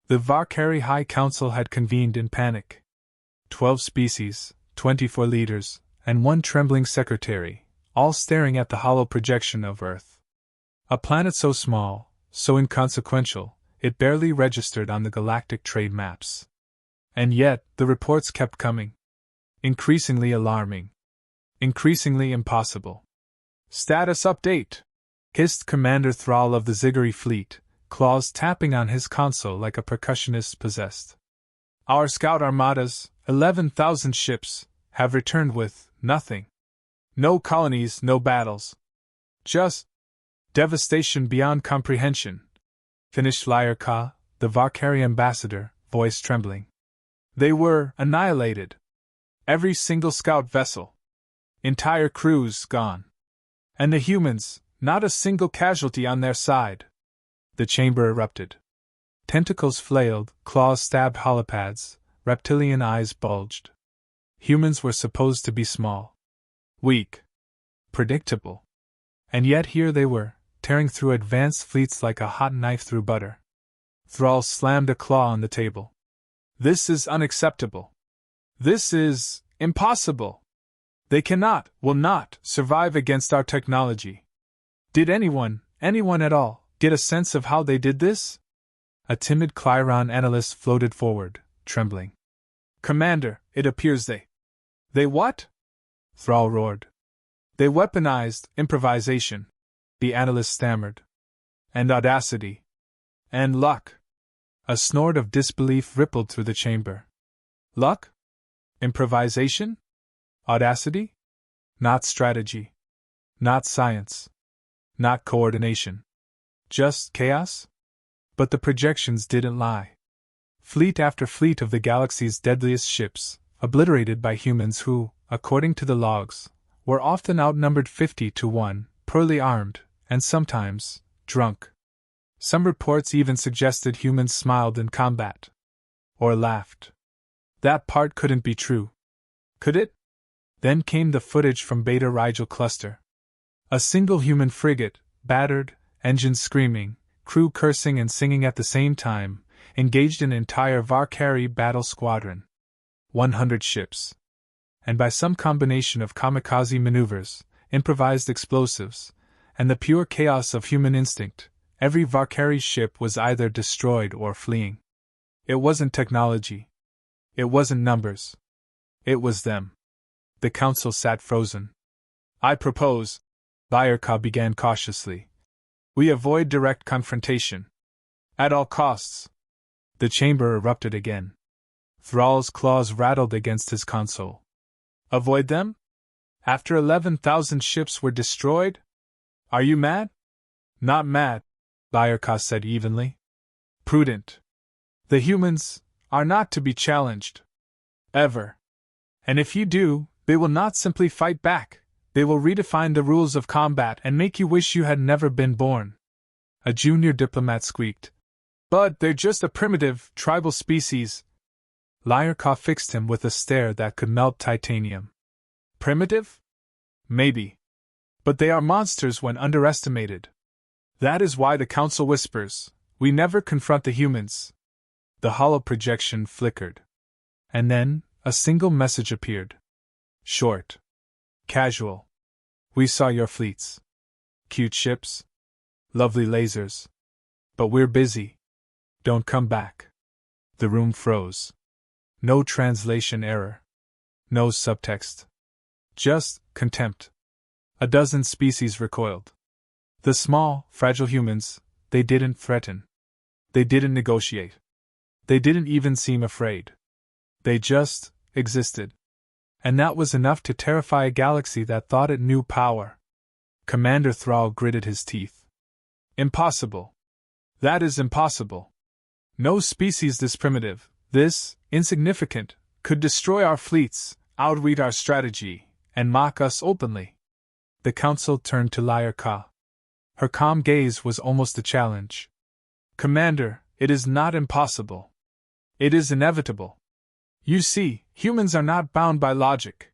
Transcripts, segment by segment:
The Valkyrie High Council had convened in panic. 12 species, 24 leaders, and one trembling secretary, all staring at the hollow projection of Earth. A planet so small, so inconsequential, it barely registered on the galactic trade maps. And yet, the reports kept coming. Increasingly alarming. Increasingly impossible. "Status update!" hissed Commander Thrall of the Ziggurat fleet, claws tapping on his console like a percussionist possessed. "Our scout armadas, 11,000 ships, have returned with nothing. No colonies, no battles. Just devastation beyond comprehension," finished Lyra, the Valkyrie ambassador, voice trembling. "They were annihilated. Every single scout vessel. Entire crews gone. And the humans, not a single casualty on their side." The chamber erupted. Tentacles flailed, claws stabbed holopads, reptilian eyes bulged. Humans were supposed to be small. Weak. Predictable. And yet here they were, tearing through advanced fleets like a hot knife through butter. Thrall slammed a claw on the table. "This is unacceptable. This is impossible. They cannot, will not, survive against our technology. Did anyone at all, get a sense of how they did this?" A timid Clyron analyst floated forward, trembling. "Commander, it appears they what?" Thrall roared. "They weaponized improvisation," the analyst stammered. "And audacity. And luck." A snort of disbelief rippled through the chamber. Luck? Improvisation? Audacity? Not strategy. Not science. Not coordination. Just chaos? But the projections didn't lie. Fleet after fleet of the galaxy's deadliest ships, obliterated by humans who, according to the logs, were often outnumbered 50-1, poorly armed, and sometimes drunk. Some reports even suggested humans smiled in combat. Or laughed. That part couldn't be true. Could it? Then came the footage from Beta Rigel Cluster. A single human frigate, battered, engines screaming, crew cursing and singing at the same time, engaged an entire Valkyrie battle squadron. 100 ships. And by some combination of kamikaze maneuvers, improvised explosives, and the pure chaos of human instinct, every Valkyrie ship was either destroyed or fleeing. It wasn't technology. It wasn't numbers. It was them. The council sat frozen. "I propose," Lyra began cautiously, "we avoid direct confrontation. At all costs." The chamber erupted again. Thrall's claws rattled against his console. "Avoid them? After 11,000 ships were destroyed? Are you mad?" "Not mad," Lyra said evenly. "Prudent. The humans are not to be challenged. Ever. And if you do, they will not simply fight back, they will redefine the rules of combat and make you wish you had never been born." A junior diplomat squeaked. "But they're just a primitive, tribal species." Lyra fixed him with a stare that could melt titanium. "Primitive? Maybe. But they are monsters when underestimated. That is why the Council whispers, we never confront the humans." The hollow projection flickered. And then, a single message appeared. Short. Casual. "We saw your fleets. Cute ships. Lovely lasers. But we're busy. Don't come back." The room froze. No translation error. No subtext. Just contempt. A dozen species recoiled. The small, fragile humans, they didn't threaten. They didn't negotiate. They didn't even seem afraid. They just existed. And that was enough to terrify a galaxy that thought it knew power. Commander Thrall gritted his teeth. "Impossible. That is impossible. No species this primitive, this insignificant, could destroy our fleets, outread our strategy, and mock us openly." The council turned to Lyra. Her calm gaze was almost a challenge. "Commander, it is not impossible. It is inevitable. You see, humans are not bound by logic.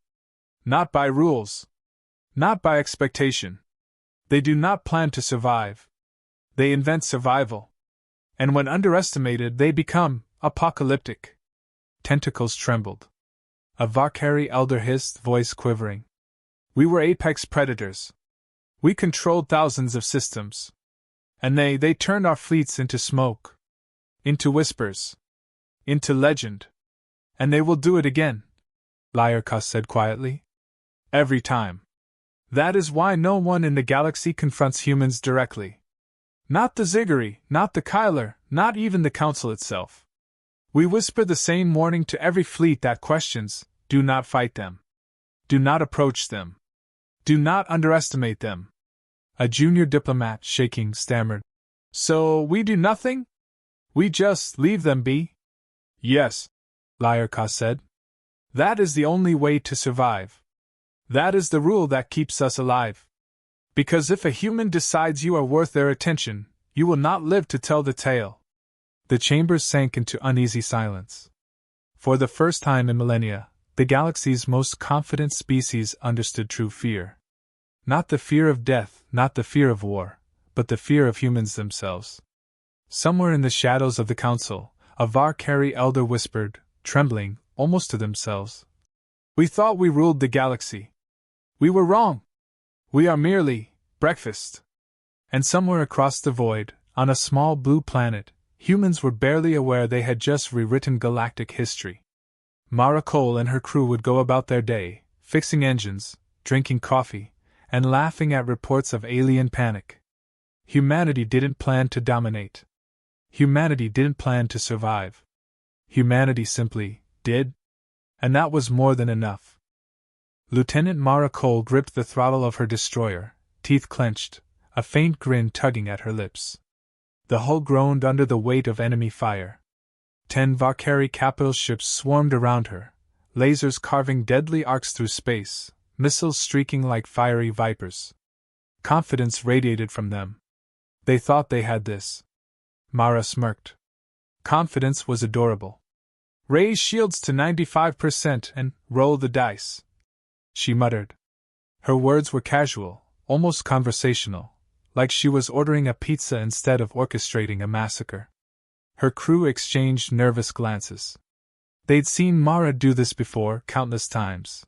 Not by rules. Not by expectation. They do not plan to survive. They invent survival. And when underestimated, they become apocalyptic. Tentacles trembled. A Valkyrie elder hissed, voice quivering. We were apex predators. We controlled thousands of systems. And they turned our fleets into smoke. Into whispers. Into legend. And they will do it again, Lyarkos said quietly. Every time. That is why no one in the galaxy confronts humans directly. Not the Ziggurat, not the Kyler, not even the Council itself. We whisper the same warning to every fleet that questions: do not fight them. Do not approach them. Do not underestimate them. A junior diplomat, shaking, stammered. So we do nothing? We just leave them be? Yes, Lyarkos said. That is the only way to survive. That is the rule that keeps us alive. Because if a human decides you are worth their attention, you will not live to tell the tale. The chambers sank into uneasy silence. For the first time in millennia, the galaxy's most confident species understood true fear. Not the fear of death, not the fear of war, but the fear of humans themselves. Somewhere in the shadows of the council, a Valkyrie elder whispered, trembling, almost to themselves. We thought we ruled the galaxy. We were wrong. We are merely breakfast. And somewhere across the void, on a small blue planet, humans were barely aware they had just rewritten galactic history. Mara Cole and her crew would go about their day, fixing engines, drinking coffee, and laughing at reports of alien panic. Humanity didn't plan to dominate. Humanity didn't plan to survive. Humanity simply did. And that was more than enough. Lieutenant Mara Cole gripped the throttle of her destroyer, teeth clenched, a faint grin tugging at her lips. The hull groaned under the weight of enemy fire. 10 Valkyrie capital ships swarmed around her, lasers carving deadly arcs through space, missiles streaking like fiery vipers. Confidence radiated from them. They thought they had this. Mara smirked. Confidence was adorable. Raise shields to 95% and roll the dice, she muttered. Her words were casual, almost conversational, like she was ordering a pizza instead of orchestrating a massacre. Her crew exchanged nervous glances. They'd seen Mara do this before, countless times.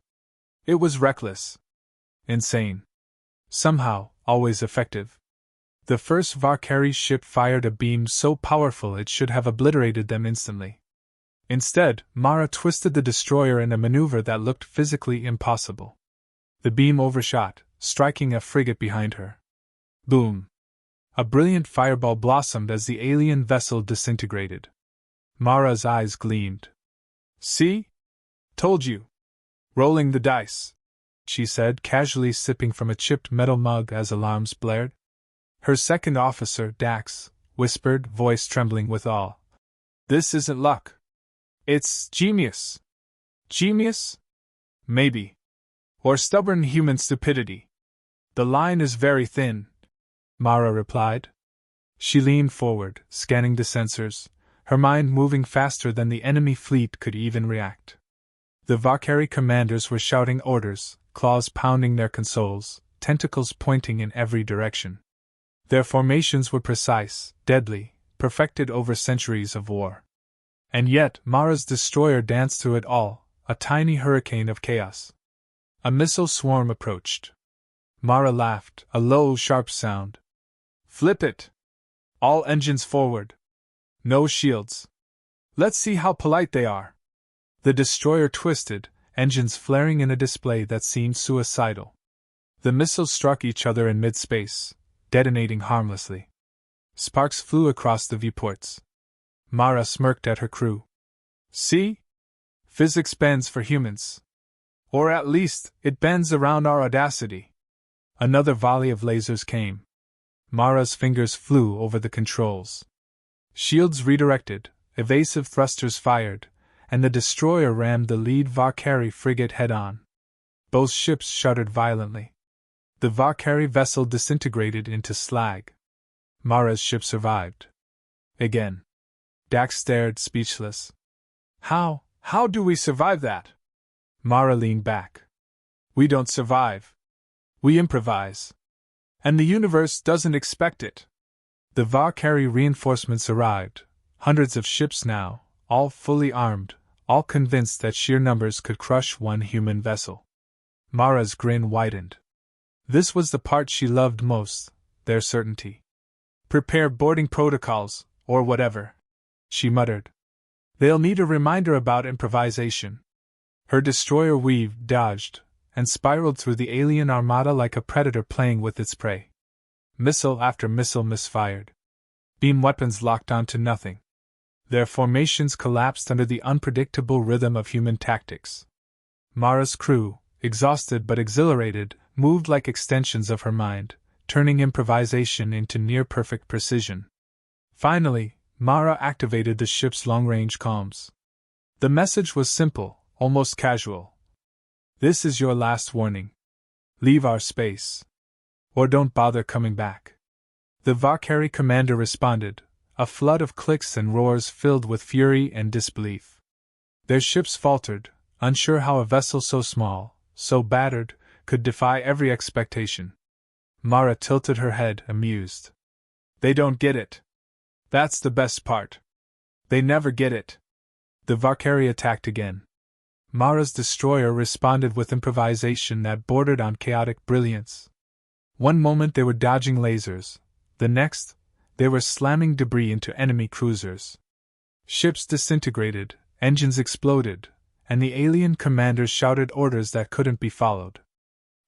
It was reckless. Insane. Somehow, always effective. The first Valkyrie ship fired a beam so powerful it should have obliterated them instantly. Instead, Mara twisted the destroyer in a maneuver that looked physically impossible. The beam overshot, striking a frigate behind her. Boom! A brilliant fireball blossomed as the alien vessel disintegrated. Mara's eyes gleamed. See? Told you. Rolling the dice, she said, casually sipping from a chipped metal mug as alarms blared. Her second officer, Dax, whispered, voice trembling with awe. This isn't luck. It's genius. Genius? Maybe. Or stubborn human stupidity. The line is very thin, Mara replied. She leaned forward, scanning the sensors, her mind moving faster than the enemy fleet could even react. The Valkyrie commanders were shouting orders, claws pounding their consoles, tentacles pointing in every direction. Their formations were precise, deadly, perfected over centuries of war. And yet, Mara's destroyer danced through it all, a tiny hurricane of chaos. A missile swarm approached. Mara laughed, a low, sharp sound. Flip it! All engines forward. No shields. Let's see how polite they are. The destroyer twisted, engines flaring in a display that seemed suicidal. The missiles struck each other in mid-space, detonating harmlessly. Sparks flew across the viewports. Mara smirked at her crew. See? Physics bends for humans. Or at least, it bends around our audacity. Another volley of lasers came. Mara's fingers flew over the controls. Shields redirected, evasive thrusters fired, and the destroyer rammed the lead Valkyrie frigate head-on. Both ships shuddered violently. The Valkyrie vessel disintegrated into slag. Mara's ship survived. Again. Dax stared, speechless. How do we survive that? Mara leaned back. We don't survive. We improvise. And the universe doesn't expect it. The Valkyrie reinforcements arrived, hundreds of ships now, all fully armed, all convinced that sheer numbers could crush one human vessel. Mara's grin widened. This was the part she loved most, their certainty. "Prepare boarding protocols, or whatever," she muttered. "They'll need a reminder about improvisation." Her destroyer weaved, dodged, and spiraled through the alien armada like a predator playing with its prey. Missile after missile misfired. Beam weapons locked onto nothing. Their formations collapsed under the unpredictable rhythm of human tactics. Mara's crew, exhausted but exhilarated, moved like extensions of her mind, turning improvisation into near-perfect precision. Finally, Mara activated the ship's long-range comms. The message was simple, almost casual. "This is your last warning. Leave our space. Or don't bother coming back." The Valkyrie commander responded, a flood of clicks and roars filled with fury and disbelief. Their ships faltered, unsure how a vessel so small, so battered, could defy every expectation. Mara tilted her head, amused. "They don't get it. That's the best part. They never get it." The Valkyrie attacked again. Mara's destroyer responded with improvisation that bordered on chaotic brilliance. One moment they were dodging lasers, the next, they were slamming debris into enemy cruisers. Ships disintegrated, engines exploded, and the alien commanders shouted orders that couldn't be followed.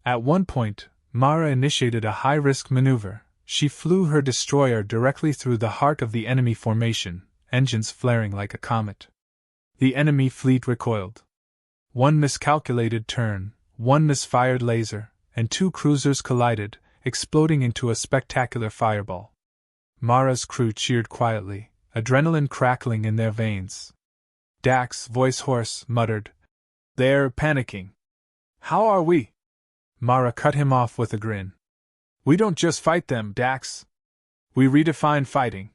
At one point, Mara initiated a high-risk maneuver. She flew her destroyer directly through the heart of the enemy formation, engines flaring like a comet. The enemy fleet recoiled. One miscalculated turn, one misfired laser, and two cruisers collided, exploding into a spectacular fireball. Mara's crew cheered quietly, adrenaline crackling in their veins. Dax, voice hoarse, muttered, "They're panicking." "How are we?" Mara cut him off with a grin. "We don't just fight them, Dax. We redefine fighting.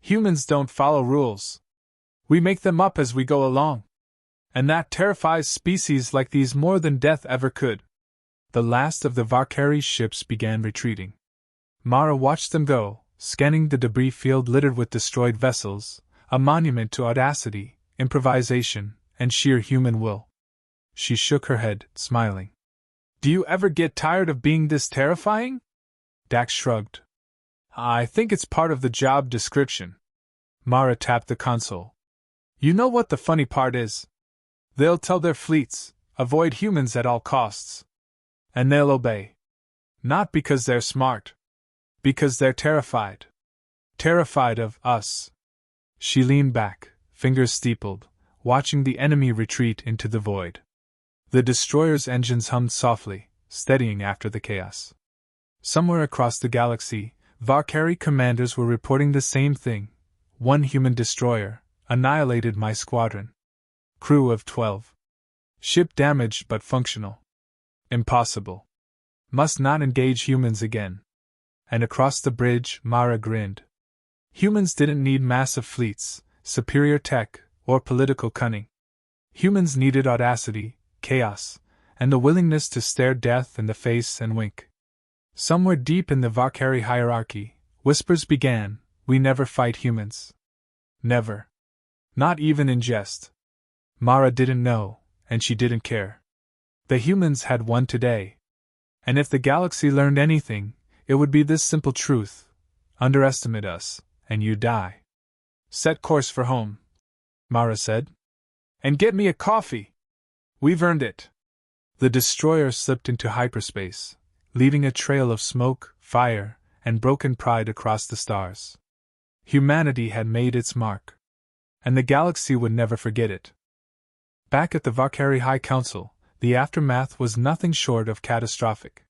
Humans don't follow rules. We make them up as we go along. And that terrifies species like these more than death ever could." The last of the Valkyrie's ships began retreating. Mara watched them go, scanning the debris field littered with destroyed vessels, a monument to audacity, improvisation, and sheer human will. She shook her head, smiling. "Do you ever get tired of being this terrifying?" Dax shrugged. "I think it's part of the job description." Mara tapped the console. "You know what the funny part is? They'll tell their fleets, avoid humans at all costs. And they'll obey. Not because they're smart. Because they're terrified. Terrified of us." She leaned back, fingers steepled, watching the enemy retreat into the void. The destroyer's engines hummed softly, steadying after the chaos. Somewhere across the galaxy, Valkyrie commanders were reporting the same thing. "One human destroyer annihilated my squadron. Crew of 12. Ship damaged but functional. Impossible. Must not engage humans again." And across the bridge, Mara grinned. Humans didn't need massive fleets, superior tech, or political cunning. Humans needed audacity, chaos, and the willingness to stare death in the face and wink. Somewhere deep in the Valkyrie hierarchy, whispers began, "We never fight humans. Never. Not even in jest." Mara didn't know, and she didn't care. The humans had won today. And if the galaxy learned anything, it would be this simple truth: underestimate us, and you die. "Set course for home," Mara said. "And get me a coffee. We've earned it." The destroyer slipped into hyperspace, leaving a trail of smoke, fire, and broken pride across the stars. Humanity had made its mark. And the galaxy would never forget it. Back at the Valkyrie High Council, the aftermath was nothing short of catastrophic.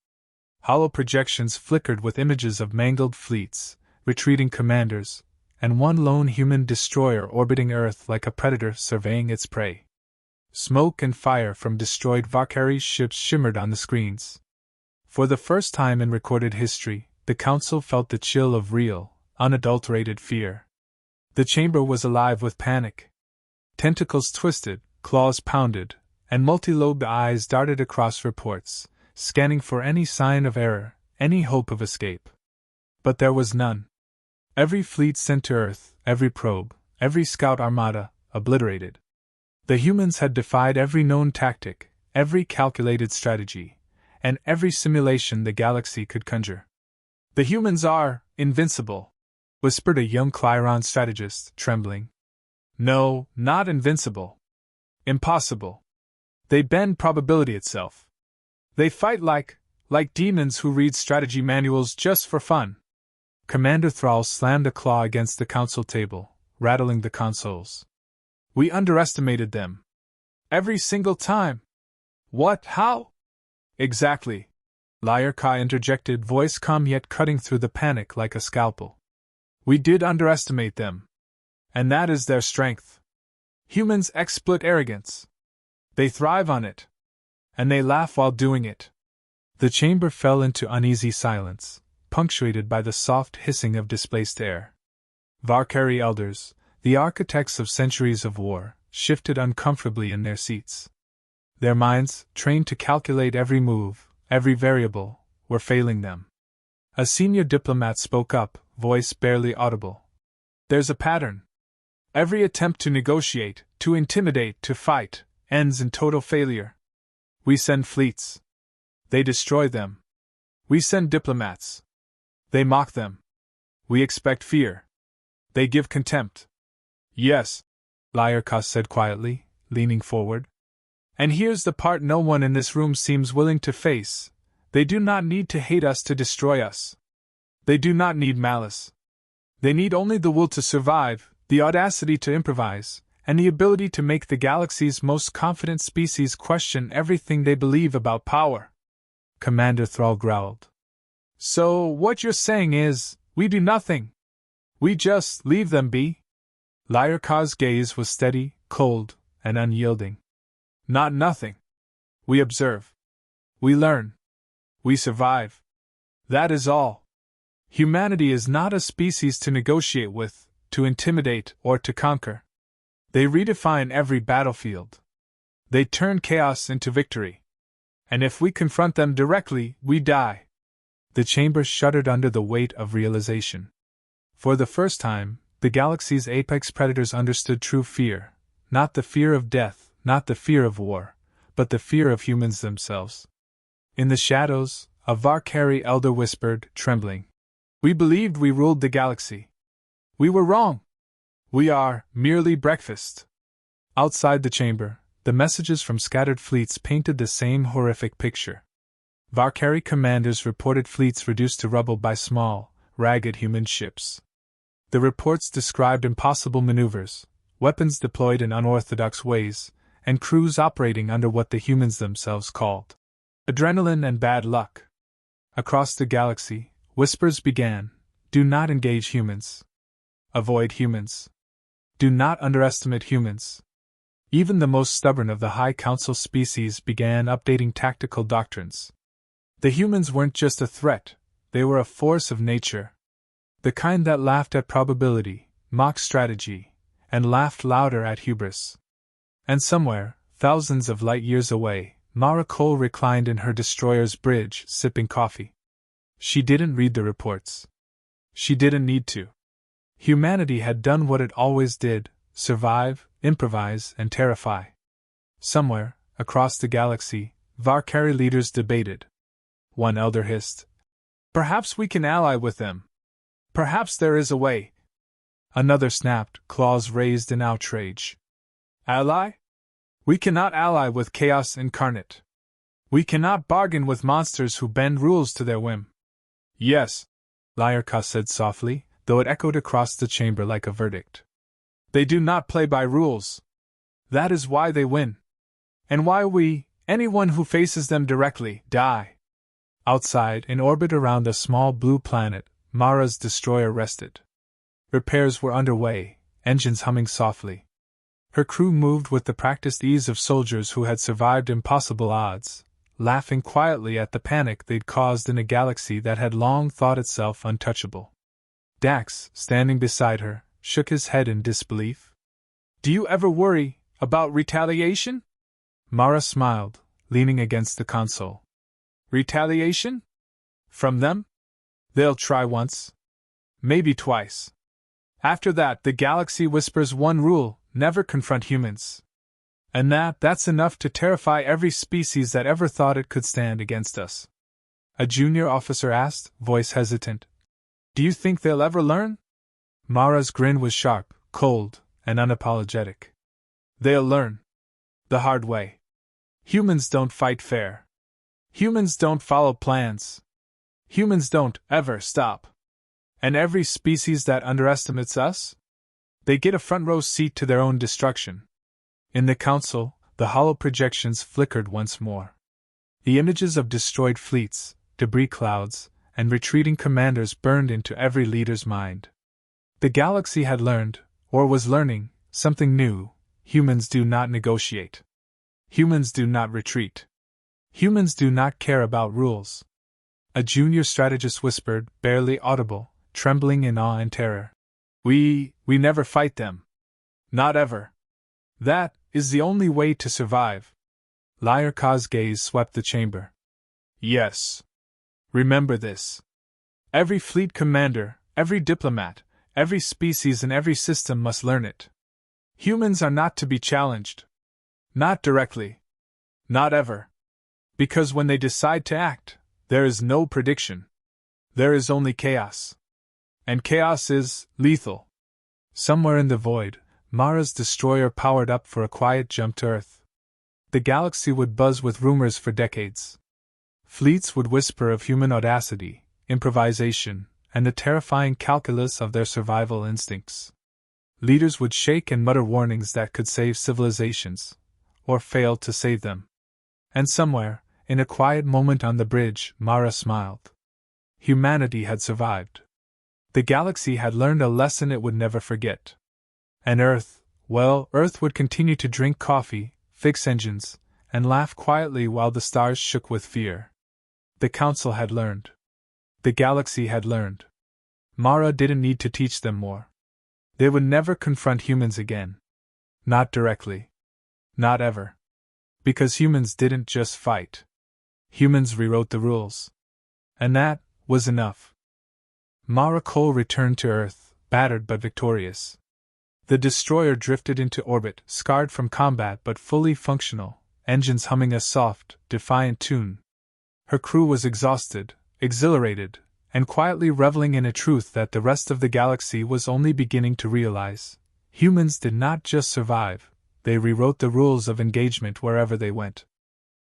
Hollow projections flickered with images of mangled fleets, retreating commanders, and one lone human destroyer orbiting Earth like a predator surveying its prey. Smoke and fire from destroyed Valkyrie ships shimmered on the screens. For the first time in recorded history, the Council felt the chill of real, unadulterated fear. The chamber was alive with panic. Tentacles twisted, claws pounded, and multi-lobed eyes darted across reports, scanning for any sign of error, any hope of escape. But there was none. Every fleet sent to Earth, every probe, every scout armada, obliterated. The humans had defied every known tactic, every calculated strategy, and every simulation the galaxy could conjure. "The humans are invincible," whispered a young Clyron strategist, trembling. "No, not invincible. Impossible. They bend probability itself. They fight like demons who read strategy manuals just for fun." Commander Thrall slammed a claw against the console table, rattling the consoles. "We underestimated them. Every single time." "What? How?" "Exactly," Liar Ka interjected, voice calm yet cutting through the panic like a scalpel. "We did underestimate them. And that is their strength. Humans exploit arrogance. They thrive on it. And they laugh while doing it." The chamber fell into uneasy silence, punctuated by the soft hissing of displaced air. Varkari elders, the architects of centuries of war, shifted uncomfortably in their seats. Their minds, trained to calculate every move, every variable, were failing them. A senior diplomat spoke up, voice barely audible. "There's a pattern. Every attempt to negotiate, to intimidate, to fight, ends in total failure. We send fleets. They destroy them. We send diplomats. They mock them. We expect fear. They give contempt." "Yes," Liar Ka said quietly, leaning forward. "And here's the part no one in this room seems willing to face. They do not need to hate us to destroy us. They do not need malice. They need only the will to survive, the audacity to improvise, and the ability to make the galaxy's most confident species question everything they believe about power." Commander Thrall growled. "So, what you're saying is, we do nothing. We just leave them be?" Liar Ka's gaze was steady, cold, and unyielding. "Not nothing. We observe. We learn. We survive. That is all. Humanity is not a species to negotiate with, to intimidate, or to conquer. They redefine every battlefield. They turn chaos into victory. And if we confront them directly, we die." The chamber shuddered under the weight of realization. For the first time, the galaxy's apex predators understood true fear, not the fear of death, not the fear of war, but the fear of humans themselves. In the shadows, a Varkari elder whispered, trembling, "We believed we ruled the galaxy. We were wrong. We are merely breakfast." Outside the chamber, the messages from scattered fleets painted the same horrific picture. Varkari commanders reported fleets reduced to rubble by small, ragged human ships. The reports described impossible maneuvers, weapons deployed in unorthodox ways, and crews operating under what the humans themselves called adrenaline and bad luck. Across the galaxy, whispers began: "Do not engage humans. Avoid humans. Do not underestimate humans." Even the most stubborn of the High Council species began updating tactical doctrines. The humans weren't just a threat, they were a force of nature. The kind that laughed at probability, mocked strategy, and laughed louder at hubris. And somewhere, thousands of light years away, Mara Cole reclined in her destroyer's bridge, sipping coffee. She didn't read the reports. She didn't need to. Humanity had done what it always did: survive, improvise, and terrify. Somewhere, across the galaxy, Varkari leaders debated. One elder hissed, "Perhaps we can ally with them. Perhaps there is a way." Another snapped, claws raised in outrage. "Ally? We cannot ally with chaos incarnate. We cannot bargain with monsters who bend rules to their whim." "Yes," Liar Ka said softly, though it echoed across the chamber like a verdict. "They do not play by rules. That is why they win. And why we, anyone who faces them directly, die." Outside, in orbit around a small blue planet, Mara's destroyer rested. Repairs were underway, engines humming softly. Her crew moved with the practiced ease of soldiers who had survived impossible odds, laughing quietly at the panic they'd caused in a galaxy that had long thought itself untouchable. Dax, standing beside her, shook his head in disbelief. "Do you ever worry about retaliation?" Mara smiled, leaning against the console. "Retaliation? From them? They'll try once. maybe twice. After that, the galaxy whispers one rule: never confront humans. And that's enough to terrify every species that ever thought it could stand against us. A junior officer asked, voice hesitant. Do you think they'll ever learn? Mara's grin was sharp, cold, and unapologetic. They'll learn. The hard way. Humans don't fight fair. Humans don't follow plans. Humans don't ever stop. And every species that underestimates us? They get a front row seat to their own destruction. In the council, the hollow projections flickered once more. The images of destroyed fleets, debris clouds, and retreating commanders burned into every leader's mind. The galaxy had learned, or was learning, something new. Humans do not negotiate. Humans do not retreat. Humans do not care about rules. A junior strategist whispered, barely audible, trembling in awe and terror. We never fight them. Not ever. That is the only way to survive. Liar Ka's gaze swept the chamber. Yes. Remember this. Every fleet commander, every diplomat, every species and every system must learn it. Humans are not to be challenged. Not directly. Not ever. Because when they decide to act, there is no prediction. There is only chaos. And chaos is lethal. Somewhere in the void, Mara's destroyer powered up for a quiet jump to Earth. The galaxy would buzz with rumors for decades. Fleets would whisper of human audacity, improvisation, and the terrifying calculus of their survival instincts. Leaders would shake and mutter warnings that could save civilizations, or fail to save them. And somewhere, in a quiet moment on the bridge, Mara smiled. Humanity had survived. The galaxy had learned a lesson it would never forget. And Earth, well, Earth would continue to drink coffee, fix engines, and laugh quietly while the stars shook with fear. The Council had learned. The galaxy had learned. Mara didn't need to teach them more. They would never confront humans again. Not directly. Not ever. Because humans didn't just fight. Humans rewrote the rules. And that was enough. Mara Cole returned to Earth, battered but victorious. The destroyer drifted into orbit, scarred from combat but fully functional, engines humming a soft, defiant tune. Her crew was exhausted, exhilarated, and quietly reveling in a truth that the rest of the galaxy was only beginning to realize. Humans did not just survive, they rewrote the rules of engagement wherever they went.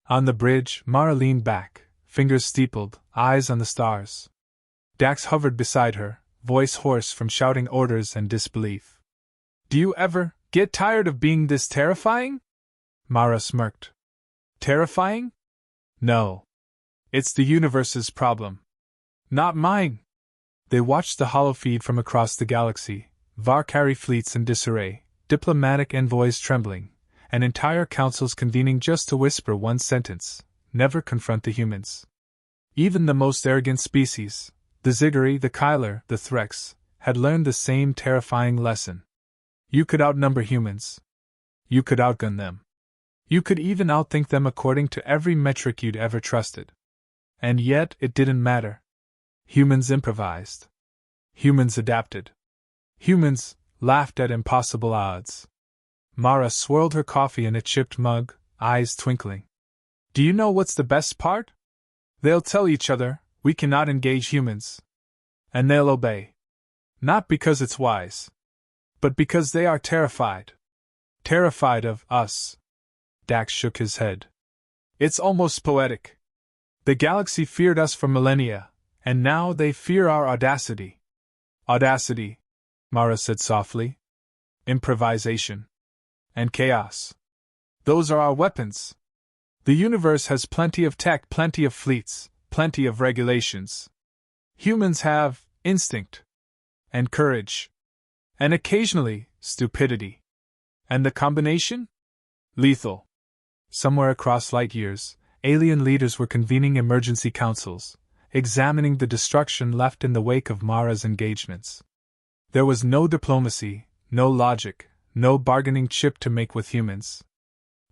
On the bridge, Mara leaned back, fingers steepled, eyes on the stars. Dax hovered beside her, voice hoarse from shouting orders and disbelief. Do you ever get tired of being this terrifying? Mara smirked. Terrifying? No. It's the universe's problem. Not mine. They watched the holofeed from across the galaxy, Varkari fleets in disarray, diplomatic envoys trembling, and entire councils convening just to whisper one sentence: never confront the humans. Even the most arrogant species, the Ziggurat, the Kyler, the Threx, had learned the same terrifying lesson. You could outnumber humans. You could outgun them. You could even outthink them according to every metric you'd ever trusted. And yet it didn't matter. Humans improvised. Humans adapted. Humans laughed at impossible odds. Mara swirled her coffee in a chipped mug, eyes twinkling. Do you know what's the best part? They'll tell each other, we cannot engage humans. And they'll obey. Not because it's wise, but because they are terrified. Terrified of us. Dax shook his head. It's almost poetic. The galaxy feared us for millennia, and now they fear our audacity. Audacity, Mara said softly. Improvisation. And chaos. Those are our weapons. The universe has plenty of tech, plenty of fleets, plenty of regulations. Humans have instinct. And courage. And occasionally, stupidity. And the combination? Lethal. Somewhere across light years, alien leaders were convening emergency councils, examining the destruction left in the wake of Mara's engagements. There was no diplomacy, no logic, no bargaining chip to make with humans.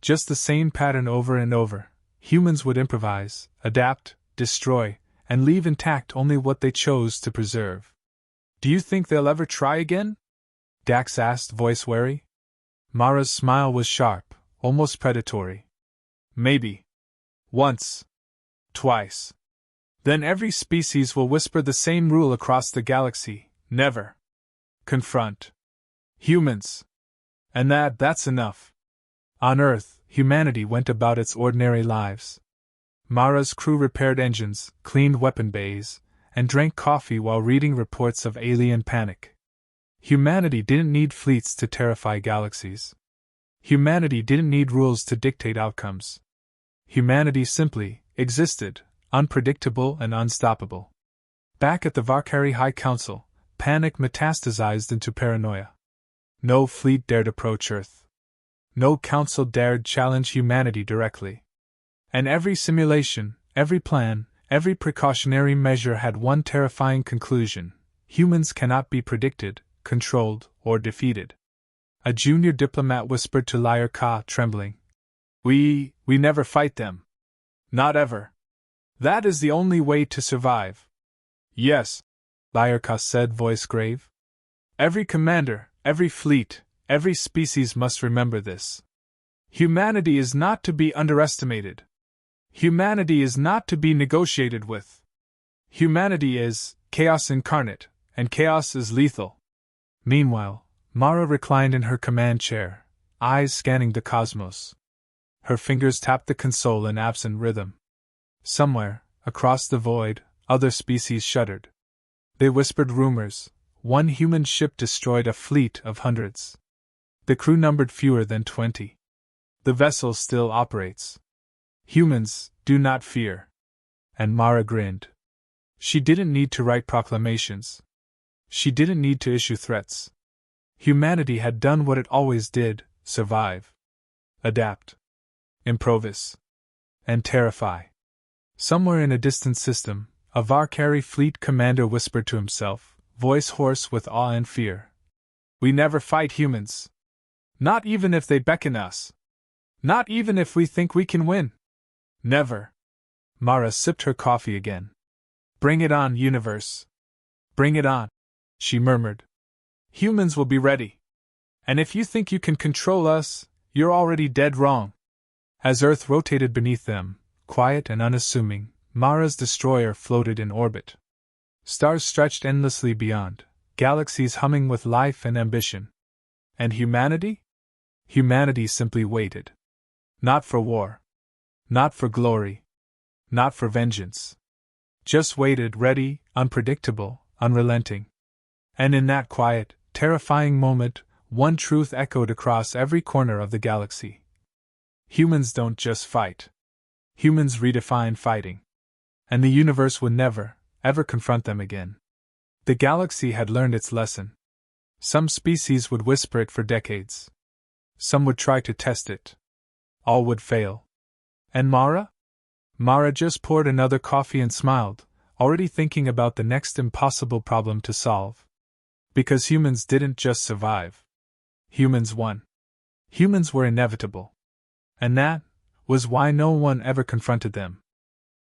Just the same pattern over and over. Humans would improvise, adapt, destroy, and leave intact only what they chose to preserve. Do you think they'll ever try again? Dax asked, voice wary. Mara's smile was sharp, almost predatory. Maybe. Once. Twice. Then every species will whisper the same rule across the galaxy: never confront humans. And that's enough. On Earth, humanity went about its ordinary lives. Mara's crew repaired engines, cleaned weapon bays, and drank coffee while reading reports of alien panic. Humanity didn't need fleets to terrify galaxies. Humanity didn't need rules to dictate outcomes. Humanity simply existed, unpredictable and unstoppable. Back at the Varkari High Council, panic metastasized into paranoia. No fleet dared approach Earth. No council dared challenge humanity directly. And every simulation, every plan, every precautionary measure had one terrifying conclusion: humans cannot be predicted, controlled, or defeated. A junior diplomat whispered to Liar Ka, trembling. We never fight them. Not ever. That is the only way to survive. Yes, Liar Ka said, voice grave. Every commander, every fleet, every species must remember this. Humanity is not to be underestimated. Humanity is not to be negotiated with. Humanity is chaos incarnate, and chaos is lethal. Meanwhile, Mara reclined in her command chair, eyes scanning the cosmos. Her fingers tapped the console in absent rhythm. Somewhere, across the void, other species shuddered. They whispered rumors. One human ship destroyed a fleet of hundreds. The crew numbered fewer than 20. The vessel still operates. Humans, do not fear. And Mara grinned. She didn't need to write proclamations. She didn't need to issue threats. Humanity had done what it always did: survive, adapt, improvise, and terrify. Somewhere in a distant system, a Varkari fleet commander whispered to himself, voice hoarse with awe and fear. We never fight humans. Not even if they beckon us. Not even if we think we can win. Never. Mara sipped her coffee again. Bring it on, universe. Bring it on, she murmured. Humans will be ready. And if you think you can control us, you're already dead wrong. As Earth rotated beneath them, quiet and unassuming, Mara's destroyer floated in orbit. Stars stretched endlessly beyond, galaxies humming with life and ambition. And humanity? Humanity simply waited. Not for war. Not for glory. Not for vengeance. Just waited, ready, unpredictable, unrelenting. And in that quiet, terrifying moment, one truth echoed across every corner of the galaxy. Humans don't just fight. Humans redefine fighting. And the universe would never, ever confront them again. The galaxy had learned its lesson. Some species would whisper it for decades. Some would try to test it. All would fail. And Mara? Mara just poured another coffee and smiled, already thinking about the next impossible problem to solve. Because humans didn't just survive. Humans won. Humans were inevitable. And that was why no one ever confronted them.